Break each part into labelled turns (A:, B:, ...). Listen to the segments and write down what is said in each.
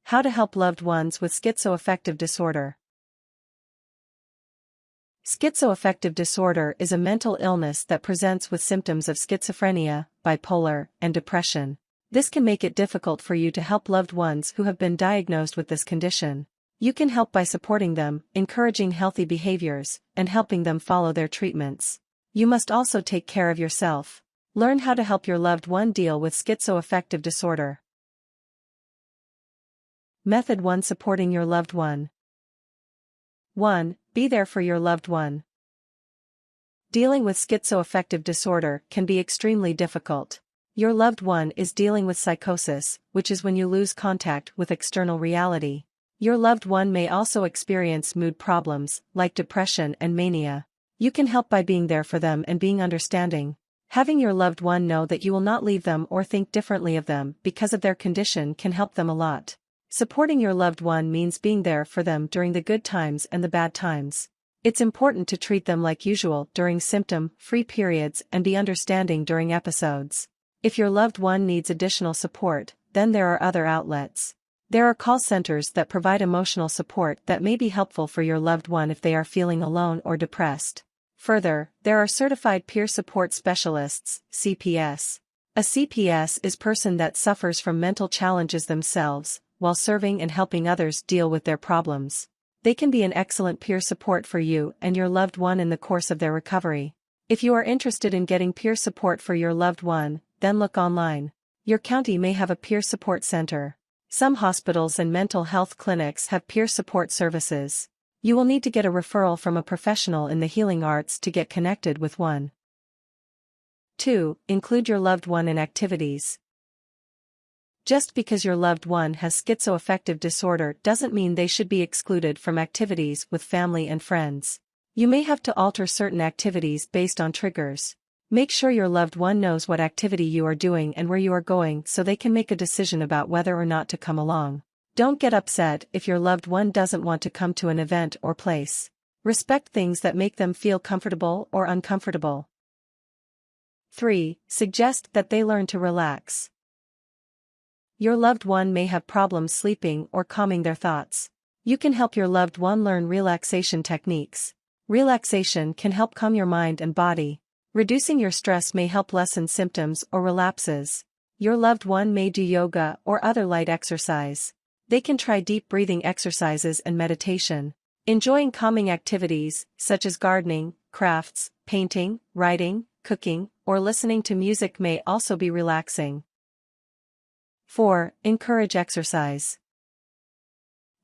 A: How to help loved ones with schizoaffective disorder. Schizoaffective disorder is a mental illness that presents with symptoms of schizophrenia, bipolar, and depression. This can make it difficult for you to help loved ones who have been diagnosed with this condition. You can help by supporting them, encouraging healthy behaviors, and helping them follow their treatments. You must also take care of yourself. Learn how to help your loved one deal with schizoaffective disorder. Method 1. Supporting your loved one. 1. Be there for your loved one. Dealing with schizoaffective disorder can be extremely difficult. Your loved one is dealing with psychosis, which is when you lose contact with external reality. Your loved one may also experience mood problems, like depression and mania. You can help by being there for them and being understanding. Having your loved one know that you will not leave them or think differently of them because of their condition can help them a lot. Supporting your loved one means being there for them during the good times and the bad times. It's important to treat them like usual during symptom-free periods and be understanding during episodes. If your loved one needs additional support, then there are other outlets. There are call centers that provide emotional support that may be helpful for your loved one if they are feeling alone or depressed. Further, there are certified peer support specialists, CPS. A CPS is a person that suffers from mental challenges themselves, while serving and helping others deal with their problems. They can be an excellent peer support for you and your loved one in the course of their recovery. If you are interested in getting peer support for your loved one, then look online. Your county may have a peer support center. Some hospitals and mental health clinics have peer support services. You will need to get a referral from a professional in the healing arts to get connected with one. 2. Include your loved one in activities. Just because your loved one has schizoaffective disorder doesn't mean they should be excluded from activities with family and friends. You may have to alter certain activities based on triggers. Make sure your loved one knows what activity you are doing and where you are going so they can make a decision about whether or not to come along. Don't get upset if your loved one doesn't want to come to an event or place. Respect things that make them feel comfortable or uncomfortable. 3. Suggest that they learn to relax. Your loved one may have problems sleeping or calming their thoughts. You can help your loved one learn relaxation techniques. Relaxation can help calm your mind and body. Reducing your stress may help lessen symptoms or relapses. Your loved one may do yoga or other light exercise. They can try deep breathing exercises and meditation. Enjoying calming activities, such as gardening, crafts, painting, writing, cooking, or listening to music may also be relaxing. 4. Encourage exercise.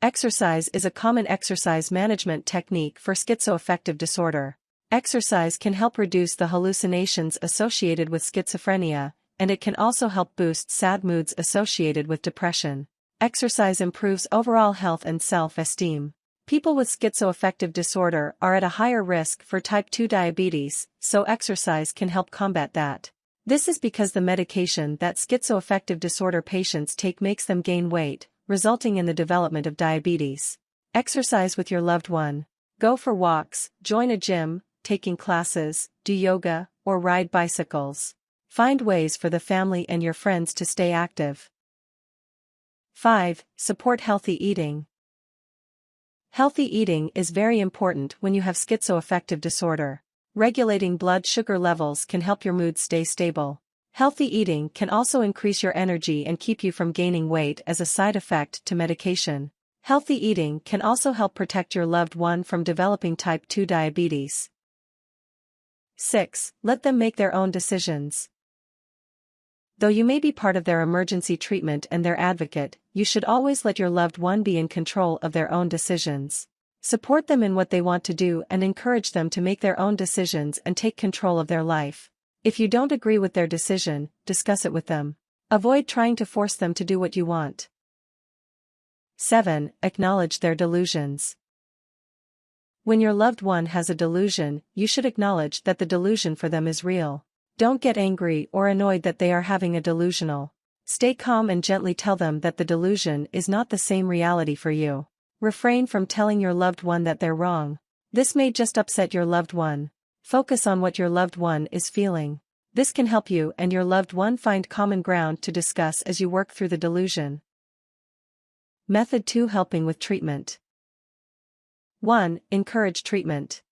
A: Exercise is a common exercise management technique for schizoaffective disorder. Exercise can help reduce the hallucinations associated with schizophrenia, and it can also help boost sad moods associated with depression. Exercise improves overall health and self-esteem. People with schizoaffective disorder are at a higher risk for type 2 diabetes, so exercise can help combat that. This is because the medication that schizoaffective disorder patients take makes them gain weight, resulting in the development of diabetes. Exercise with your loved one. Go for walks, join a gym, taking classes, do yoga, or ride bicycles. Find ways for the family and your friends to stay active. 5. Support healthy eating. Healthy eating is very important when you have schizoaffective disorder. Regulating blood sugar levels can help your mood stay stable. Healthy eating can also increase your energy and keep you from gaining weight as a side effect to medication. Healthy eating can also help protect your loved one from developing type 2 diabetes. 6. Let them make their own decisions. Though you may be part of their emergency treatment and their advocate, you should always let your loved one be in control of their own decisions. Support them in what they want to do and encourage them to make their own decisions and take control of their life. If you don't agree with their decision, discuss it with them. Avoid trying to force them to do what you want. 7. Acknowledge their delusions. When your loved one has a delusion, you should acknowledge that the delusion for them is real. Don't get angry or annoyed that they are having a delusional. Stay calm and gently tell them that the delusion is not the same reality for you. Refrain from telling your loved one that they're wrong. This may just upset your loved one. Focus on what your loved one is feeling. This can help you and your loved one find common ground to discuss as you work through the delusion. Method 2. Helping with treatment. 1. Encourage treatment.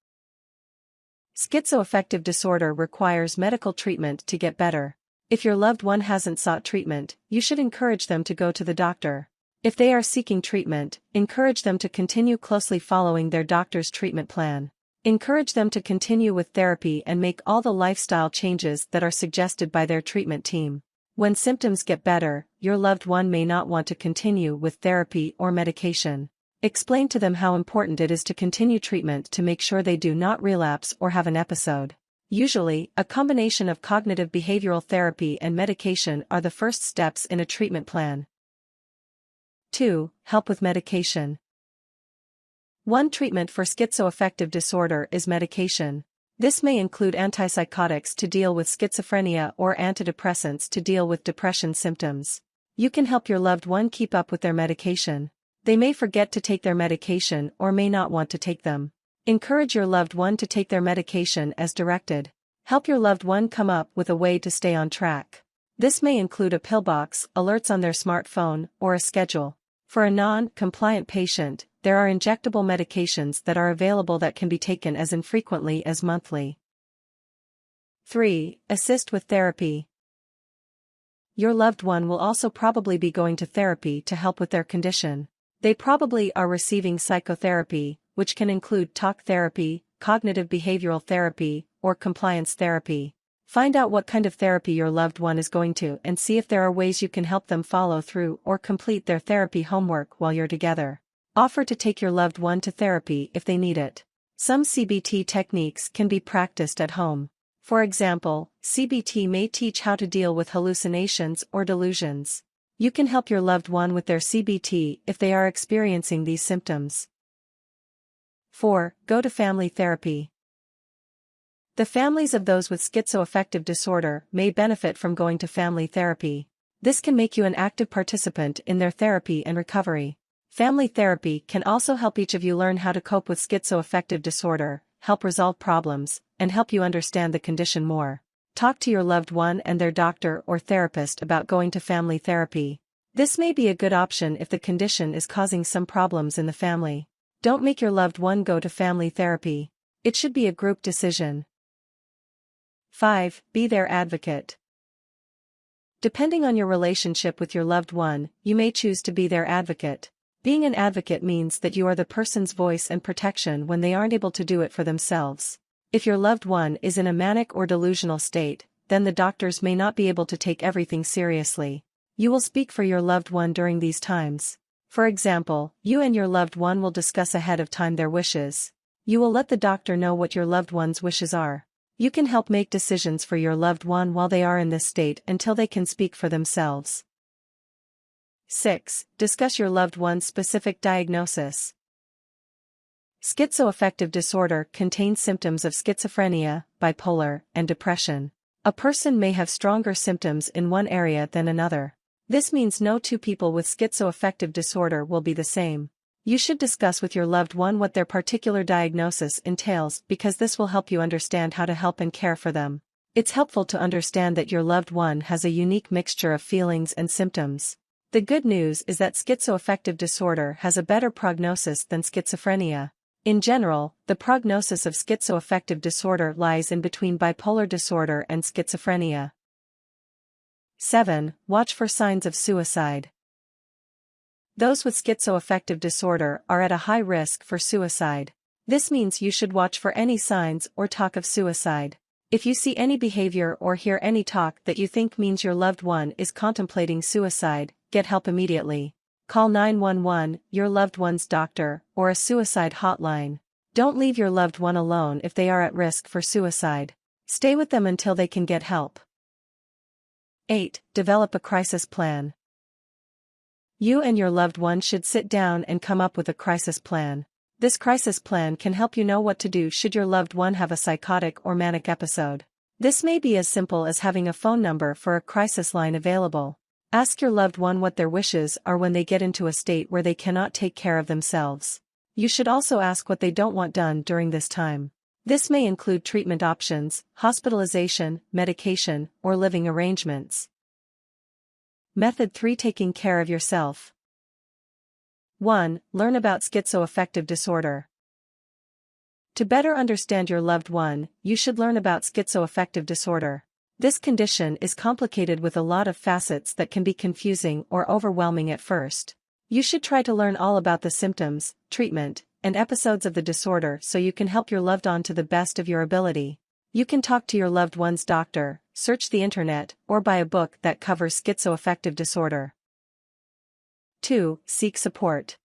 A: Schizoaffective disorder requires medical treatment to get better. If your loved one hasn't sought treatment, you should encourage them to go to the doctor. If they are seeking treatment, encourage them to continue closely following their doctor's treatment plan. Encourage them to continue with therapy and make all the lifestyle changes that are suggested by their treatment team. When symptoms get better, your loved one may not want to continue with therapy or medication. Explain to them how important it is to continue treatment to make sure they do not relapse or have an episode. Usually, a combination of cognitive behavioral therapy and medication are the first steps in a treatment plan. 2. Help with medication. One treatment for schizoaffective disorder is medication. This may include antipsychotics to deal with schizophrenia or antidepressants to deal with depression symptoms. You can help your loved one keep up with their medication. They may forget to take their medication or may not want to take them. Encourage your loved one to take their medication as directed. Help your loved one come up with a way to stay on track. This may include a pill box, alerts on their smartphone, or a schedule. For a non-compliant patient, there are injectable medications that are available that can be taken as infrequently as monthly. 3. Assist with therapy. Your loved one will also probably be going to therapy to help with their condition. They probably are receiving psychotherapy, which can include talk therapy, cognitive behavioral therapy, or compliance therapy. Find out what kind of therapy your loved one is going to and see if there are ways you can help them follow through or complete their therapy homework while you're together. Offer to take your loved one to therapy if they need it. Some CBT techniques can be practiced at home. For example, CBT may teach how to deal with hallucinations or delusions. You can help your loved one with their CBT if they are experiencing these symptoms. 4. Go to family therapy. The families of those with schizoaffective disorder may benefit from going to family therapy. This can make you an active participant in their therapy and recovery. Family therapy can also help each of you learn how to cope with schizoaffective disorder, help resolve problems, and help you understand the condition more. Talk to your loved one and their doctor or therapist about going to family therapy. This may be a good option if the condition is causing some problems in the family. Don't make your loved one go to family therapy. It should be a group decision. 5. Be their advocate. Depending on your relationship with your loved one, you may choose to be their advocate. Being an advocate means that you are the person's voice and protection when they aren't able to do it for themselves. If your loved one is in a manic or delusional state, then the doctors may not be able to take everything seriously. You will speak for your loved one during these times. For example, you and your loved one will discuss ahead of time their wishes. You will let the doctor know what your loved one's wishes are. You can help make decisions for your loved one while they are in this state until they can speak for themselves. 6. Discuss your loved one's specific diagnosis. Schizoaffective disorder contains symptoms of schizophrenia, bipolar, and depression. A person may have stronger symptoms in one area than another. This means no two people with schizoaffective disorder will be the same. You should discuss with your loved one what their particular diagnosis entails because this will help you understand how to help and care for them. It's helpful to understand that your loved one has a unique mixture of feelings and symptoms. The good news is that schizoaffective disorder has a better prognosis than schizophrenia. In general, the prognosis of schizoaffective disorder lies in between bipolar disorder and schizophrenia. 7. Watch for signs of suicide. Those with schizoaffective disorder are at a high risk for suicide. This means you should watch for any signs or talk of suicide. If you see any behavior or hear any talk that you think means your loved one is contemplating suicide, get help immediately. Call 911, your loved one's doctor, or a suicide hotline. Don't leave your loved one alone if they are at risk for suicide. Stay with them until they can get help. 8. Develop a crisis plan. You and your loved one should sit down and come up with a crisis plan. This crisis plan can help you know what to do should your loved one have a psychotic or manic episode. This may be as simple as having a phone number for a crisis line available. Ask your loved one what their wishes are when they get into a state where they cannot take care of themselves. You should also ask what they don't want done during this time. This may include treatment options, hospitalization, medication, or living arrangements. Method 3. Taking care of yourself. 1. Learn about schizoaffective disorder. To better understand your loved one, you should learn about schizoaffective disorder. This condition is complicated with a lot of facets that can be confusing or overwhelming at first. You should try to learn all about the symptoms, treatment, and episodes of the disorder so you can help your loved one to the best of your ability. You can talk to your loved one's doctor, search the internet, or buy a book that covers schizoaffective disorder. 2. Seek support.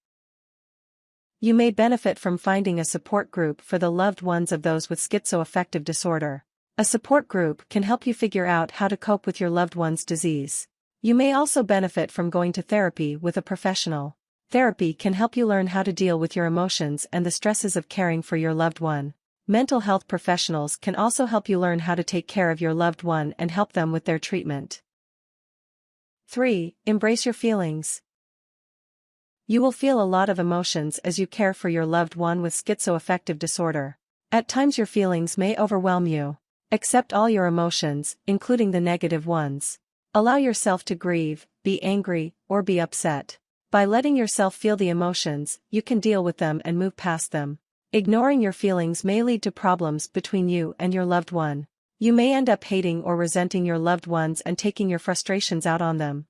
A: You may benefit from finding a support group for the loved ones of those with schizoaffective disorder. A support group can help you figure out how to cope with your loved one's disease. You may also benefit from going to therapy with a professional. Therapy can help you learn how to deal with your emotions and the stresses of caring for your loved one. Mental health professionals can also help you learn how to take care of your loved one and help them with their treatment. 3. Embrace your feelings. You will feel a lot of emotions as you care for your loved one with schizoaffective disorder. At times your feelings may overwhelm you. Accept all your emotions, including the negative ones. Allow yourself to grieve, be angry, or be upset. By letting yourself feel the emotions, you can deal with them and move past them. Ignoring your feelings may lead to problems between you and your loved one. You may end up hating or resenting your loved ones and taking your frustrations out on them.